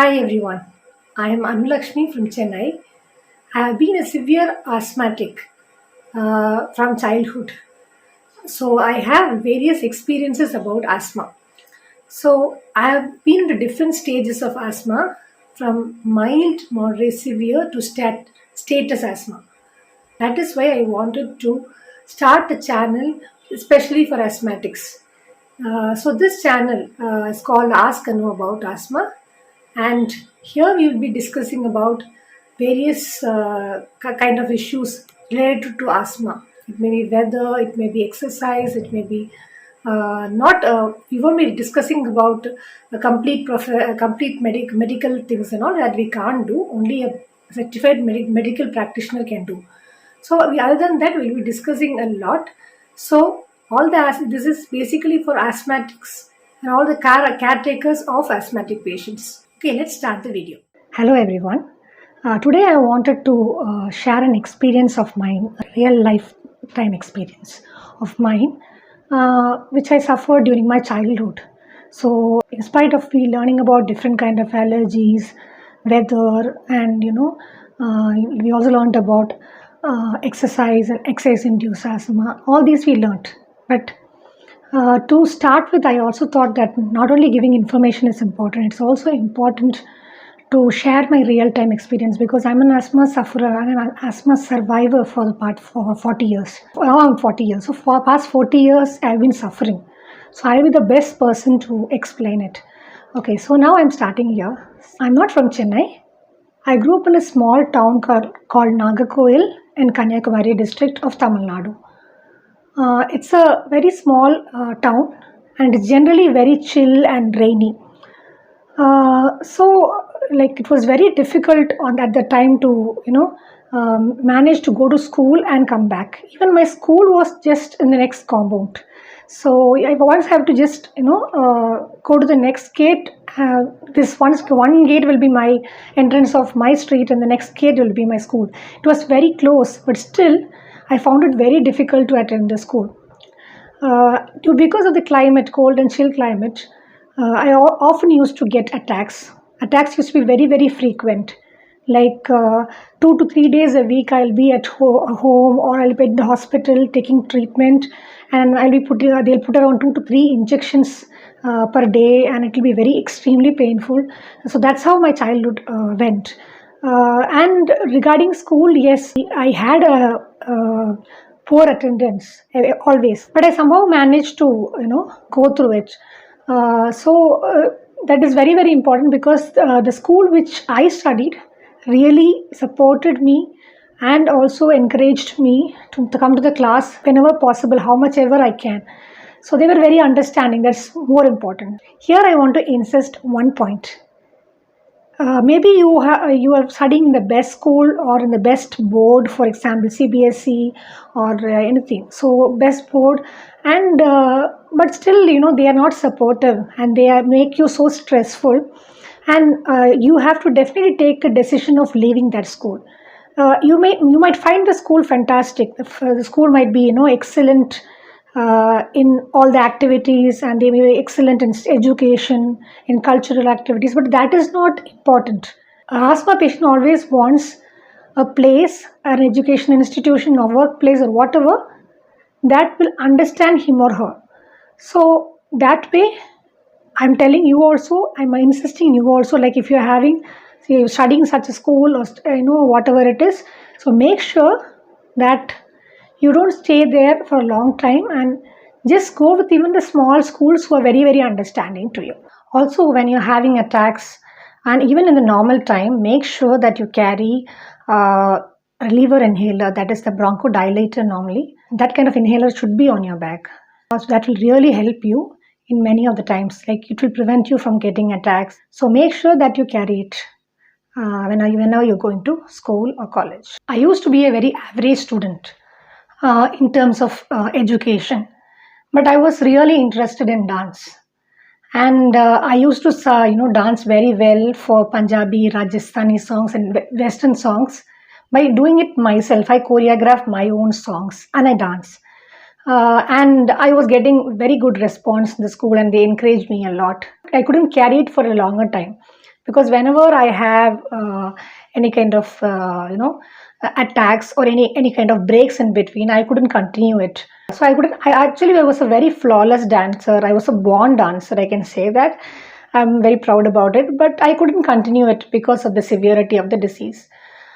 Hi everyone, I am Anulakshmi from Chennai. I have been a severe asthmatic from childhood. So I have various experiences about asthma. So I have been to different stages of asthma from mild, moderate, severe to status asthma. That is why I wanted to start a channel especially for asthmatics. So this channel is called Ask and Know About Asthma, and here we will be discussing about various kind of issues related to asthma. It may be weather, it may be exercise, it may be not. We won't be discussing about the complete medical things and all that we can't do. Only a certified medical practitioner can do. So other than that, we'll be discussing a lot. So this is basically for asthmatics and all the caretakers of asthmatic patients. Okay, let's start the video. Hello everyone. Today I wanted to share an experience of mine, a real lifetime experience of mine, which I suffered during my childhood. So, in spite of me learning about different kind of allergies, weather, and we also learned about exercise and exercise-induced asthma. All these we learned, but to start with, I also thought that not only giving information is important; it's also important to share my real-time experience because I'm an asthma sufferer and an asthma survivor for the part for 40 years. Now I'm 40 years. So for the past 40 years, I've been suffering. So I'll be the best person to explain it. Okay, so now I'm starting here. I'm not from Chennai. I grew up in a small town called Nagarkoil in Kanyakumari district of Tamil Nadu. It's a very small town and it's generally very chill and rainy. So like it was very difficult on at the time to manage to go to school and come back. Even my school was just in the next compound, so I once have to just go to the next gate. This one gate will be my entrance of my street and the next gate will be my school. It was very close, but still I found it very difficult to attend the school. Because of the climate, cold and chill climate, I often used to get attacks. Attacks used to be very, very frequent. Like 2 to 3 days a week, I'll be at home or I'll be at the hospital taking treatment, and they'll put around 2 to 3 injections per day, and it will be very extremely painful. So that's how my childhood went. And regarding school, yes, I had a poor attendance always, but I somehow managed to go through it. That is very, very important because the school which I studied really supported me and also encouraged me to come to the class whenever possible, how much ever I can. So they were very understanding. That's more important. Here I want to insist one point. Maybe you are studying in the best school or in the best board, for example CBSE or anything. So best board, and but still they are not supportive and make you so stressful, and you have to definitely take a decision of leaving that school. You might find the school fantastic. The school might be excellent in all the activities, and they may be excellent in education, in cultural activities, but that is not important. An asthma patient always wants a place, an education institution or workplace or whatever that will understand him or her. So that way, I'm telling you also, I'm insisting you also, like if you're you're studying such a school or whatever it is, so make sure that you don't stay there for a long time and just go with even the small schools who are very, very understanding to you. Also, when you're having attacks and even in the normal time, make sure that you carry a reliever inhaler, that is the bronchodilator normally. That kind of inhaler should be on your bag. So that will really help you in many of the times. Like it will prevent you from getting attacks. So make sure that you carry it whenever you're going to school or college. I used to be a very average student in terms of education, but I was really interested in dance, and I used to dance very well for Punjabi, Rajasthani songs and Western songs. By doing it myself, I choreographed my own songs and I dance. And I was getting very good response in the school, and they encouraged me a lot. I couldn't carry it for a longer time because whenever I have any kind of attacks or any kind of breaks in between, I couldn't continue it. So I couldn't. I was a very flawless dancer. I was a born dancer. I can say that. I'm very proud about it, but I couldn't continue it because of the severity of the disease.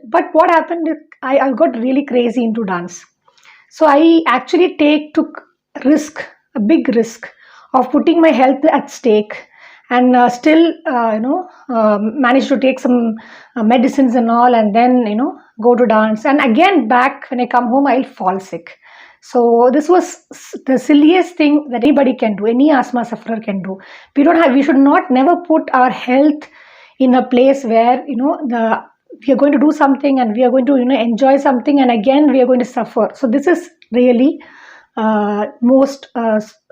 But what happened? I got really crazy into dance. So I actually took risk, a big risk of putting my health at stake, and still managed to take some medicines and all, and then go to dance. And again, back when I come home, I'll fall sick. So this was the silliest thing that anybody can do, any asthma sufferer can do. We should not never put our health in a place where we are going to do something and we are going to enjoy something, and again we are going to suffer. So this is really most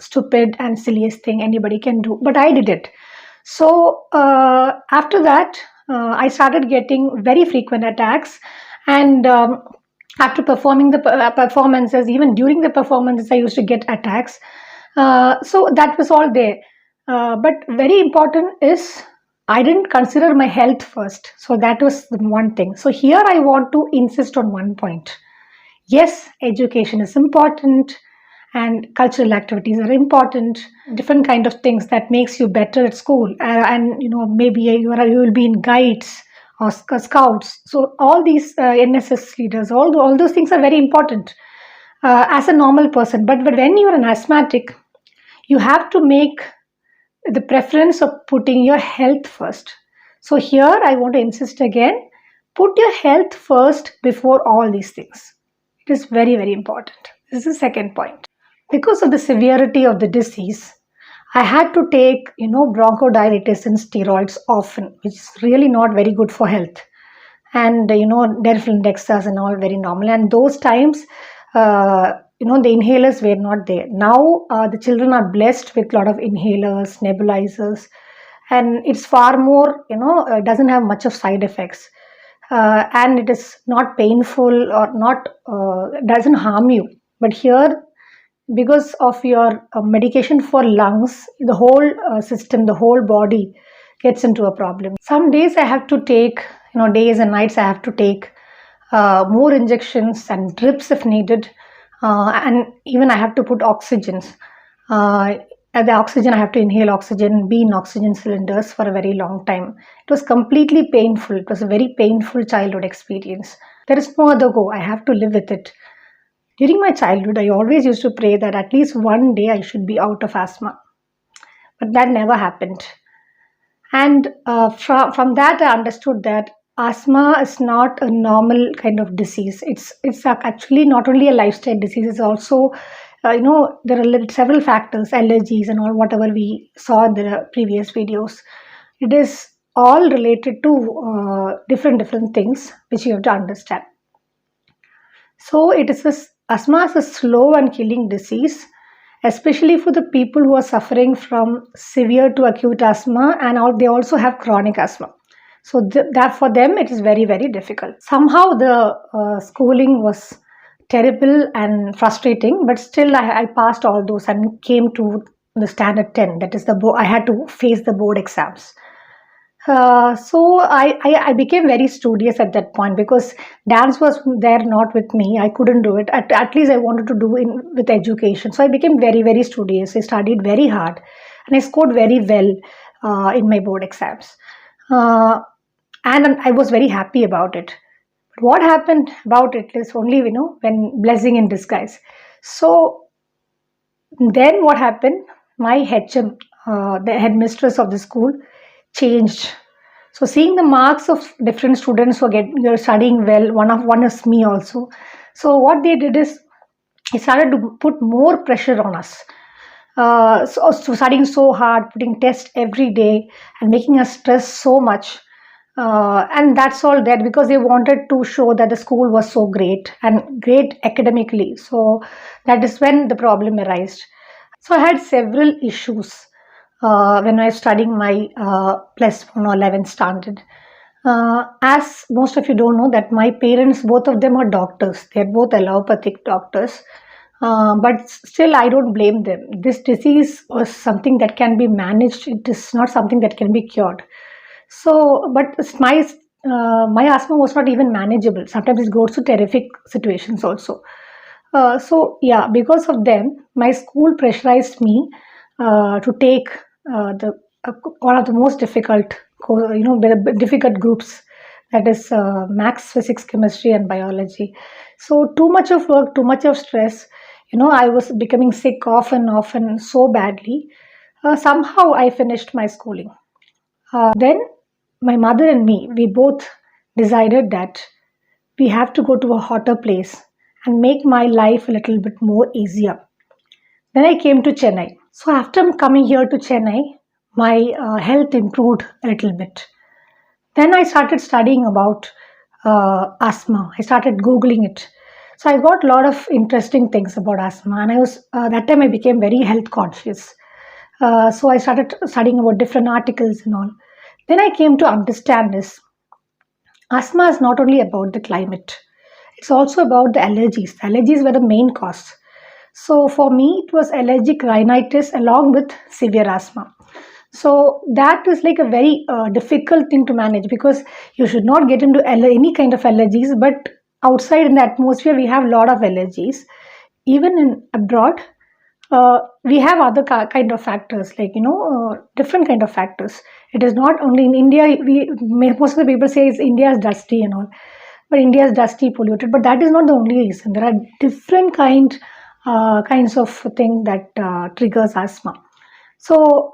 stupid and silliest thing anybody can do, but I did it. So after that, I started getting very frequent attacks, and after performing the performances, even during the performances, I used to get attacks. So that was all there. But very important is I didn't consider my health first. So that was the one thing. So here I want to insist on one point. Yes, education is important and cultural activities are important, different kind of things that makes you better at school. And maybe you will be in guides or scouts. So all these NSS leaders, all those things are very important as a normal person. But when you're an asthmatic, you have to make the preference of putting your health first. So here I want to insist again, put your health first before all these things. It is very, very important. This is the second point. Because of the severity of the disease, I had to take, bronchodilators and steroids often, which is really not very good for health. And, Delphine-Dextras and all very normal. And those times, the inhalers were not there. Now, the children are blessed with a lot of inhalers, nebulizers, and it's far more, doesn't have much of side effects. And it is not painful or not, doesn't harm you. But here, because of your medication for lungs, the whole system, the whole body gets into a problem. Some days I have to take, days and nights I have to take more injections and drips if needed, and even I have to put oxygens. At the oxygen, I have to inhale oxygen, be in oxygen cylinders for a very long time. It was completely painful. It was a very painful childhood experience. There is no other go. I have to live with it. During my childhood, I always used to pray that at least one day I should be out of asthma. But that never happened. And from that, I understood that asthma is not a normal kind of disease. It's actually not only a lifestyle disease. It's also, there are several factors, allergies and all, whatever we saw in the previous videos. It is all related to different things which you have to understand. So asthma is a slow and killing disease, especially for the people who are suffering from severe to acute asthma, and they also have chronic asthma. So that for them it is very, very difficult. Somehow the schooling was terrible and frustrating, but still I passed all those and came to the standard 10. That is I had to face the board exams. So I became very studious at that point because dance was there not with me. I couldn't do it. At least I wanted to do with education. So I became very, very studious. I studied very hard and I scored very well in my board exams. And I was very happy about it. But what happened about it is only, when blessing in disguise. So then what happened? My HM, the headmistress of the school, changed. So seeing the marks of different students who are studying well, one is me also. So what they did is they started to put more pressure on us. So studying so hard, putting tests every day, and making us stress so much. And that's all that because they wanted to show that the school was so great and great academically. So that is when the problem arose. So I had several issues when I was studying my plus 1 or 11th standard. As most of you don't know that my parents, both of them are doctors. They're both allopathic doctors. But still, I don't blame them. This disease was something that can be managed. It is not something that can be cured. So, but my asthma was not even manageable. Sometimes it goes to terrific situations also. So yeah, because of them, my school pressurized me to take the one of the most difficult, difficult groups, that is maths, physics, chemistry, and biology. So too much of work, too much of stress. I was becoming sick often, so badly. Somehow I finished my schooling. Then my mother and me, we both decided that we have to go to a hotter place and make my life a little bit more easier. Then I came to Chennai. So after coming here to Chennai, my health improved a little bit. Then I started studying about asthma. I started googling it. So I got a lot of interesting things about asthma, and I was that time I became very health conscious. So I started studying about different articles and all. Then I came to understand this. Asthma is not only about the climate, it's also about the allergies. Allergies were the main cause. So for me, it was allergic rhinitis along with severe asthma. So that is like a very difficult thing to manage, because you should not get into any kind of allergies. But outside in the atmosphere, we have a lot of allergies. Even in abroad, we have other kind of factors, like different kind of factors. It is not only in India. Most of the people say is India is dusty and all, but India is dusty, polluted. But that is not the only reason. There are different kinds of thing that triggers asthma. So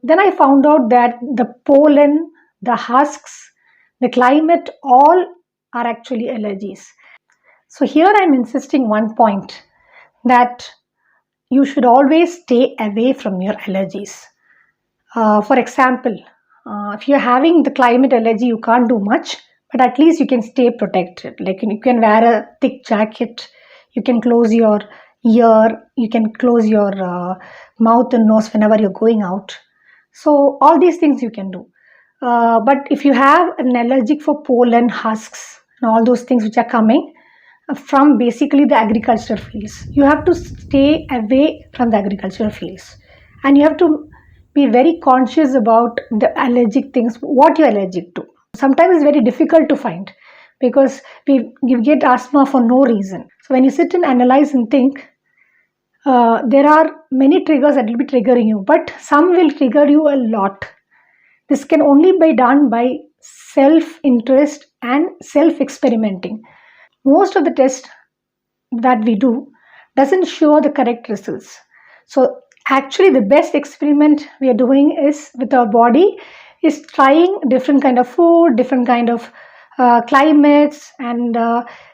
then I found out that the pollen, the husks, the climate, all are actually allergies. So here I'm insisting one point, that you should always stay away from your allergies. For example, if you're having the climate allergy, you can't do much, but at least you can stay protected. Like you can wear a thick jacket, you can close your ear, you can close your mouth and nose whenever you're going out. So all these things you can do. But if you have an allergic for pollen, husks, and all those things which are coming from basically the agricultural fields, you have to stay away from the agricultural fields, and you have to be very conscious about the allergic things, what you're allergic to. Sometimes it's very difficult to find, because you get asthma for no reason. So when you sit and analyze and think, there are many triggers that will be triggering you, but some will trigger you a lot. This can only be done by self interest and self experimenting. Most of the tests that we do doesn't show the correct results. So actually the best experiment we are doing is with our body, is trying different kind of food, different kind of climates, and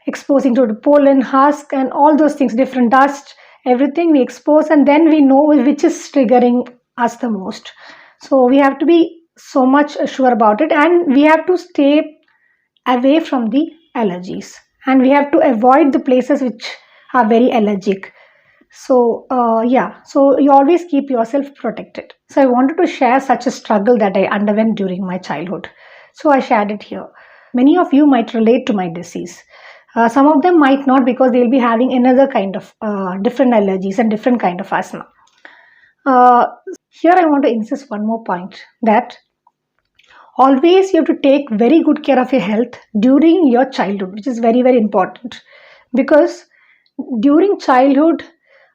exposing to the pollen, husk, and all those things, different dust, everything we expose, and then we know which is triggering us the most. So we have to be so much sure about it, and we have to stay away from the allergies, and we have to avoid the places which are very allergic. So yeah, so you always keep yourself protected. So I wanted to share such a struggle that I underwent during my childhood, so I shared it here. Many of you might relate to my disease. Some of them might not, because they'll be having another kind of different allergies and different kind of asthma. uh, Here I want to insist one more point, that always you have to take very good care of your health during your childhood, which is very very important, because during childhood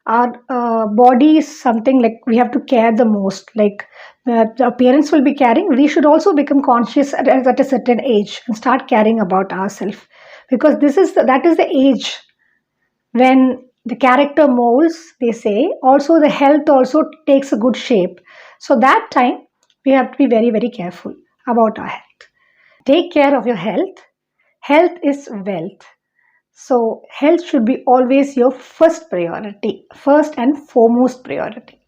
our body is something like we have to care the most. Like the parents will be caring, we should also become conscious at a certain age and start caring about ourselves, because that is the age when the character molds, they say. Also the health also takes a good shape. So that time we have to be very very careful about our health. Take care of your health. Health is wealth. So health should be always your first priority, first and foremost priority.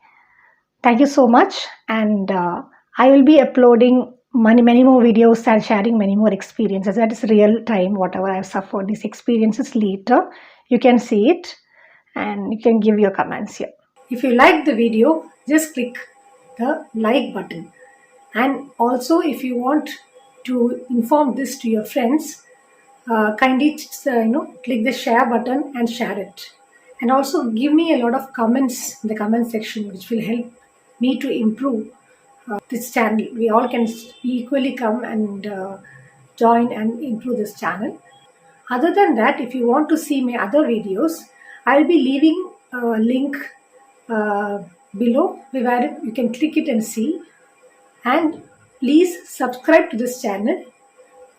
Thank you so much, and I will be uploading many more videos and sharing many more experiences. That is real time, whatever I have suffered, these experiences later. You can see it, and you can give your comments here. If you like the video, just click the like button. And also, if you want to inform this to your friends, kindly click the share button and share it. And also give me a lot of comments in the comment section, which will help me to improve this channel. We all can equally come and join and improve this channel. Other than that, if you want to see my other videos, I'll be leaving a link uh, below where you can click it and see. And please subscribe to this channel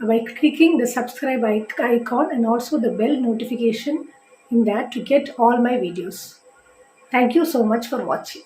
by clicking the subscribe icon and also the bell notification in that to get all my videos. Thank you so much for watching.